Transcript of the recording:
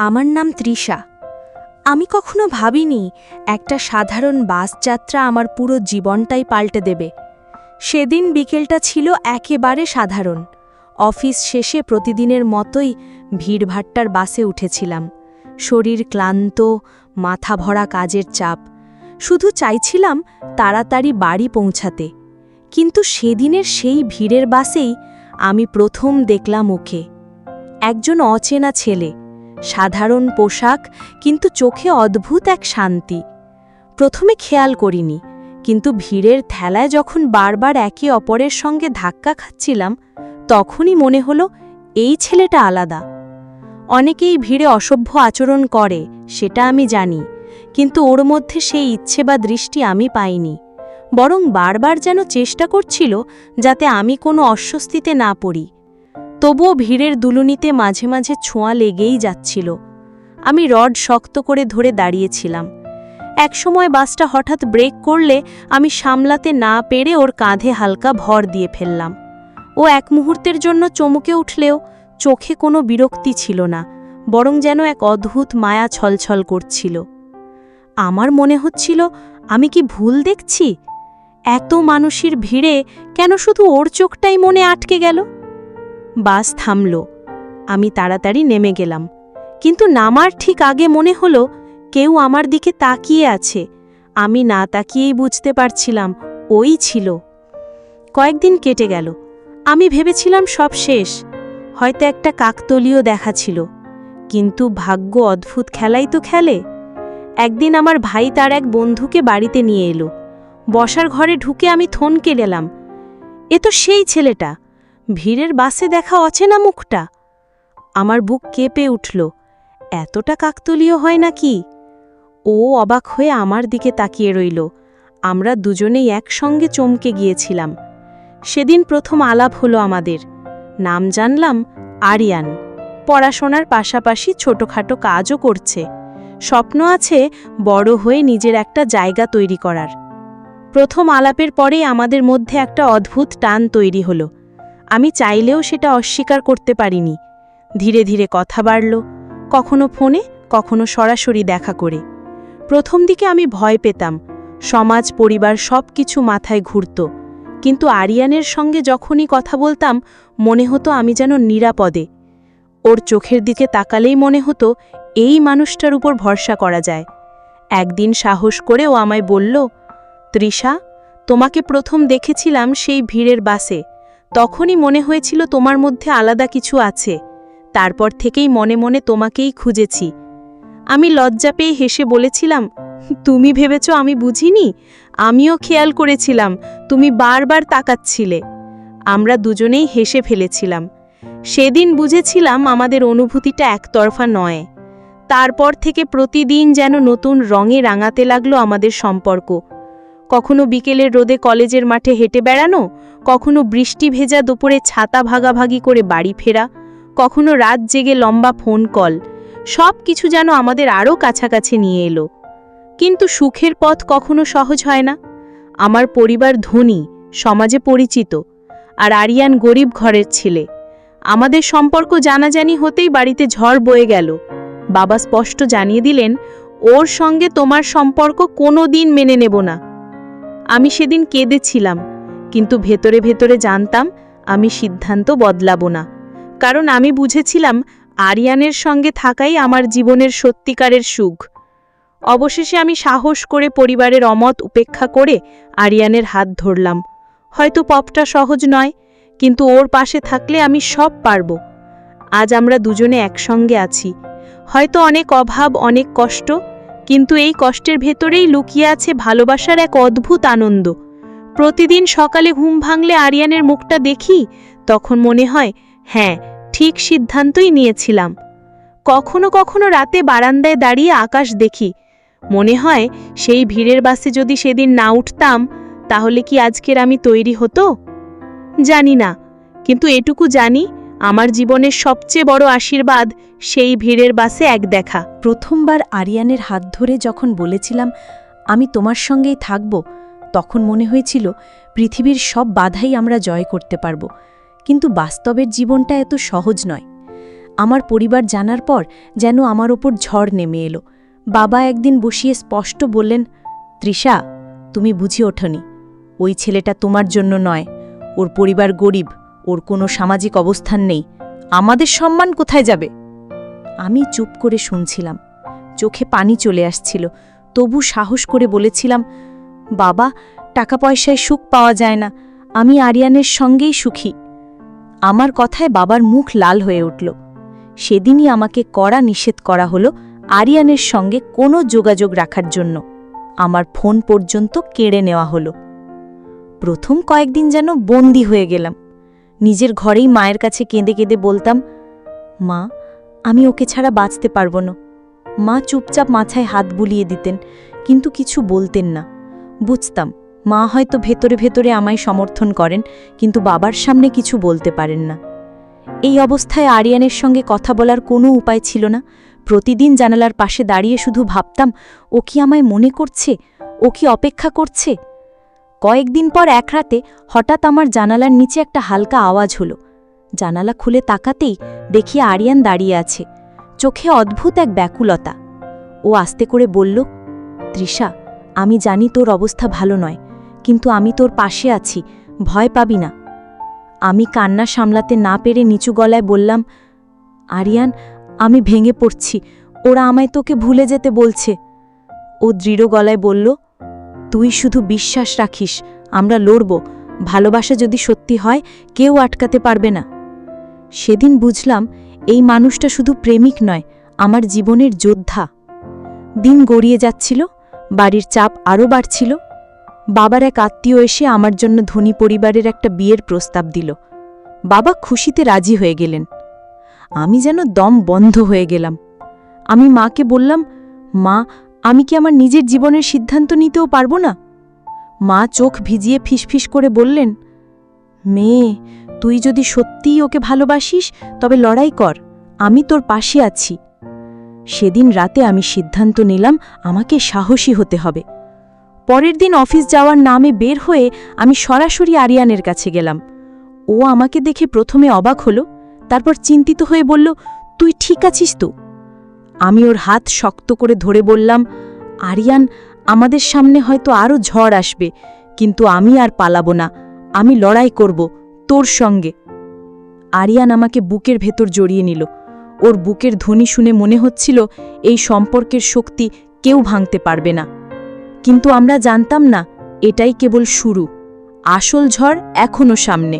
আমার নাম তৃষা। আমি কখনো ভাবিনি একটা সাধারণ বাস যাত্রা আমার পুরো জীবনটাই পাল্টে দেবে। সেদিন বিকেলটা ছিল একেবারে সাধারণ। অফিস শেষে প্রতিদিনের মতোই ভিড়ভাট্টার বাসে উঠেছিলাম। শরীর ক্লান্ত, মাথা ভরা কাজের চাপ। শুধু চাইছিলাম তাড়াতাড়ি বাড়ি পৌঁছাতে। কিন্তু সেদিনের সেই ভিড়ের বাসেই আমি প্রথম দেখলাম ওকে। একজন অচেনা ছেলে, সাধারণ পোশাক, কিন্তু চোখে অদ্ভুত এক শান্তি। প্রথমে খেয়াল করিনি, কিন্তু ভিড়ের ঠেলায় যখন বারবার একে অপরের সঙ্গে ধাক্কা খাচ্ছিলাম, তখনই মনে হলো এই ছেলেটা আলাদা। অনেকেই ভিড়ে অসভ্য আচরণ করে, সেটা আমি জানি, কিন্তু ওর মধ্যে সেই ইচ্ছে বা দৃষ্টি আমি পাইনি। বরং বারবার যেন চেষ্টা করছিল যাতে আমি কোনো অস্বস্তিতে না পড়ি। তবুও ভিড়ের দুলুনিতে মাঝে মাঝে ছোঁয়া লেগেই যাচ্ছিল। আমি রড শক্ত করে ধরে দাঁড়িয়েছিলাম। একসময় বাসটা হঠাৎ ব্রেক করলে আমি সামলাতে না পেরে ওর কাঁধে হালকা ভর দিয়ে ফেললাম। ও এক মুহূর্তের জন্য চমকে উঠলেও চোখে কোনো বিরক্তি ছিল না, বরং যেন এক অদ্ভুত মায়া ছলছল করছিল। আমার মনে হচ্ছিল, আমি কি ভুল দেখছি? এত মানুষের ভিড়ে কেন শুধু ওর চোখটাই মনে আটকে গেল? বাস থামল। আমি তাড়াতাড়ি নেমে গেলাম, কিন্তু নামার ঠিক আগে মনে হলো কেউ আমার দিকে তাকিয়ে আছে। আমি না তাকিয়েই বুঝতে পারছিলাম ওই ছিল। কয়েকদিন কেটে গেল। আমি ভেবেছিলাম সব শেষ, হয়তো একটা কাকতলীয় দেখা ছিল। কিন্তু ভাগ্য অদ্ভুত খেলাই তো খেলে। একদিন আমার ভাই তার এক বন্ধুকে বাড়িতে নিয়ে এলো। বসার ঘরে ঢুকে আমি থমকে গেলাম। এ তো সেই ছেলেটা, ভিড়ের বাসে দেখা অচেনা মুখটা। আমার বুক কেঁপে উঠল। এতটা কাকতলীয় হয় নাকি? ও অবাক হয়ে আমার দিকে তাকিয়ে রইল। আমরা দুজনেই একসঙ্গে চমকে গিয়েছিলাম। সেদিন প্রথম আলাপ হলো আমাদের। নাম জানলাম আরিয়ান। পড়াশোনার পাশাপাশি ছোটখাটো কাজও করছে। স্বপ্ন আছে বড় হয়ে নিজের একটা জায়গা তৈরি করার। প্রথম আলাপের পরেই আমাদের মধ্যে একটা অদ্ভুত টান তৈরি হলো। আমি চাইলেও সেটা অস্বীকার করতে পারিনি। ধীরে ধীরে কথা বাড়ল, কখনো ফোনে, কখনো সরাসরি দেখা করে। প্রথম দিকে আমি ভয় পেতাম, সমাজ পরিবার সব কিছু মাথায় ঘুরত। কিন্তু আরিয়ানের সঙ্গে যখনই কথা বলতাম মনে হতো আমি যেন নিরাপদে। ওর চোখের দিকে তাকালেই মনে হতো এই মানুষটার উপর ভরসা করা যায়। একদিন সাহস করে ও আমায় বলল, তৃষা, তোমাকে প্রথম দেখেছিলাম সেই ভিড়ের বাসে। তখনই মনে হয়েছিল তোমার মধ্যে আলাদা কিছু আছে। তারপর থেকেই মনে মনে তোমাকেই খুঁজেছি। আমি লজ্জা পেয়ে হেসে বলেছিলাম, তুমি ভেবেছ আমি বুঝিনি? আমিও খেয়াল করেছিলাম তুমি বারবার তাকাচ্ছিলে। আমরা দুজনেই হেসে ফেলেছিলাম। সেদিন বুঝেছিলাম আমাদের অনুভূতিটা একতরফা নয়। তারপর থেকে প্রতিদিন যেন নতুন রঙে রাঙাতে লাগলো আমাদের সম্পর্ক। কখনো বিকেলের রোদে কলেজের মাঠে হেঁটে বেড়ানো, কখনো বৃষ্টি ভেজা দুপুরে ছাতা ভাগাভাগি করে বাড়ি ফেরা, কখনো রাত জেগে লম্বা ফোন কল। সব কিছু যেন আমাদের আরও কাছাকাছি নিয়ে এলো। কিন্তু সুখের পথ কখনো সহজ হয় না। আমার পরিবার ধনী, সমাজে পরিচিত, আর আরিয়ান গরিব ঘরের ছেলে। আমাদের সম্পর্ক জানাজানি হতেই বাড়িতে ঝড় বয়ে গেল। বাবা স্পষ্ট জানিয়ে দিলেন, ওর সঙ্গে তোমার সম্পর্ক কোনো দিন মেনে নেব না। আমি সেদিন কেঁদেছিলাম, কিন্তু ভেতরে ভেতরে জানতাম আমি সিদ্ধান্ত বদলাব না। কারণ আমি বুঝেছিলাম আরিয়ানের সঙ্গে থাকাই আমার জীবনের সত্যিকারের সুখ। অবশেষে আমি সাহস করে পরিবারের অমত উপেক্ষা করে আরিয়ানের হাত ধরলাম। হয়তো পথটা সহজ নয়, কিন্তু ওর পাশে থাকলে আমি সব পারব। আজ আমরা দুজনে একসঙ্গে আছি। হয়তো অনেক অভাব, অনেক কষ্ট, কিন্তু এই কষ্টের ভেতরেই লুকিয়ে আছে ভালোবাসার এক অদ্ভুত আনন্দ। প্রতিদিন সকালে ঘুম ভাঙলে আরিয়ানের মুখটা দেখি, তখন মনে হয় হ্যাঁ, ঠিক সিদ্ধান্তই নিয়েছিলাম। কখনো কখনো রাতে বারান্দায় দাঁড়িয়ে আকাশ দেখি, মনে হয় সেই ভিড়ের বাসে যদি সেদিন না উঠতাম তাহলে কি আজকের আমি তৈরি হতো? জানি না, কিন্তু এটুকু জানি আমার জীবনের সবচেয়ে বড় আশীর্বাদ সেই ভিড়ের বাসে এক দেখা। প্রথমবার আরিয়ানের হাত ধরে যখন বলেছিলাম আমি তোমার সঙ্গেই থাকব, তখন মনে হয়েছিল পৃথিবীর সব বাধাই আমরা জয় করতে পারব। কিন্তু বাস্তবের জীবনটা এত সহজ নয়। আমার পরিবার জানার পর যেন আমার ওপর ঝড় নেমে এলো। বাবা একদিন বসিয়ে স্পষ্ট বললেন, তৃষা, তুমি বুঝি ওঠনি। ওই ছেলেটা তোমার জন্য নয়। ওর পরিবার গরিব, ওর কোনো সামাজিক অবস্থান নেই। আমাদের সম্মান কোথায় যাবে? আমি চুপ করে শুনছিলাম। চোখে পানি চলে আসছিল, তবু সাহস করে বলেছিলাম, বাবা, টাকা পয়সায় সুখ পাওয়া যায় না। আমি আরিয়ানের সঙ্গেই সুখী। আমার কথায় বাবার মুখ লাল হয়ে উঠল। সেদিনই আমাকে কড়া নিষেধ করা হলো আরিয়ানের সঙ্গে কোনো যোগাযোগ রাখার জন্য। আমার ফোন পর্যন্ত কেড়ে নেওয়া হলো। প্রথম কয়েকদিন যেন বন্দী হয়ে গেলাম। নিজের ঘরেই মায়ের কাছে কেঁদে কেঁদে বলতাম, মা, আমি ওকে ছাড়া বাঁচতে পারব না। মা চুপচাপ মাথায় হাত বুলিয়ে দিতেন, কিন্তু কিছু বলতেন না। বুঝতাম মা হয়তো ভেতরে ভেতরে আমায় সমর্থন করেন, কিন্তু বাবার সামনে কিছু বলতে পারেন না। এই অবস্থায় আরিয়ানের সঙ্গে কথা বলার কোনো উপায় ছিল না। প্রতিদিন জানালার পাশে দাঁড়িয়ে শুধু ভাবতাম, ও কি আমায় মনে করছে? ও কি অপেক্ষা করছে? কয়েকদিন পর এক রাতে হঠাৎ আমার জানালার নিচে একটা হালকা আওয়াজ হলো। জানালা খুলে তাকাতেই দেখি আরিয়ান দাঁড়িয়ে আছে, চোখে অদ্ভুত এক ব্যাকুলতা। ও আস্তে করে বলল, তৃষা, আমি জানি তোর অবস্থা ভালো নয়, কিন্তু আমি তোর পাশে আছি, ভয় পাবি না। আমি কান্না সামলাতে না পেরে নিচু গলায় বললাম, আরিয়ান, আমি ভেঙে পড়ছি। ওরা আমায় তোকে ভুলে যেতে বলছে। ও দৃঢ় গলায় বলল, তুই শুধু বিশ্বাস রাখিস, আমরা লড়ব। ভালোবাসা যদি সত্যি হয়, কেউ আটকাতে পারবে না। সেদিন বুঝলাম, এই মানুষটা শুধু প্রেমিক নয়, আমার জীবনের যোদ্ধা। দিন গড়িয়ে যাচ্ছিল, বাড়ির চাপ আরও বাড়ছিল। বাবার এক আত্মীয় এসে আমার জন্য ধনী পরিবারের একটা বিয়ের প্রস্তাব দিল। বাবা খুশিতে রাজি হয়ে গেলেন। আমি যেন দম বন্ধ হয়ে গেলাম। আমি মাকে বললাম, মা, আমি কি আমার নিজের জীবনের সিদ্ধান্ত নিতেও পারবো না? মা চোখ ভিজিয়ে ফিসফিস করে বললেন, মেয়ে, তুই যদি সত্যিই ওকে ভালোবাসিস তবে লড়াই কর, আমি তোর পাশে আছি। সেদিন রাতে আমি সিদ্ধান্ত নিলাম, আমাকে সাহসী হতে হবে। পরের দিন অফিস যাওয়ার নামে বের হয়ে আমি সরাসরি আরিয়ানের কাছে গেলাম। ও আমাকে দেখে প্রথমে অবাক হলো, তারপর চিন্তিত হয়ে বলল, তুই ঠিক আছিস তো? আমি ওর হাত শক্ত করে ধরে বললাম, আরিয়ান, আমাদের সামনে হয়তো আরও ঝড় আসবে, কিন্তু আমি আর পালাবো না। আমি লড়াই করব তোর সঙ্গে। আরিয়ান আমাকে বুকের ভেতর জড়িয়ে নিল। ওর বুকের ধ্বনি শুনে মনে হচ্ছিল এই সম্পর্কের শক্তি কেউ ভাঙতে পারবে না। কিন্তু আমরা জানতাম না, এটাই কেবল শুরু। আসল ঝড় এখনো সামনে।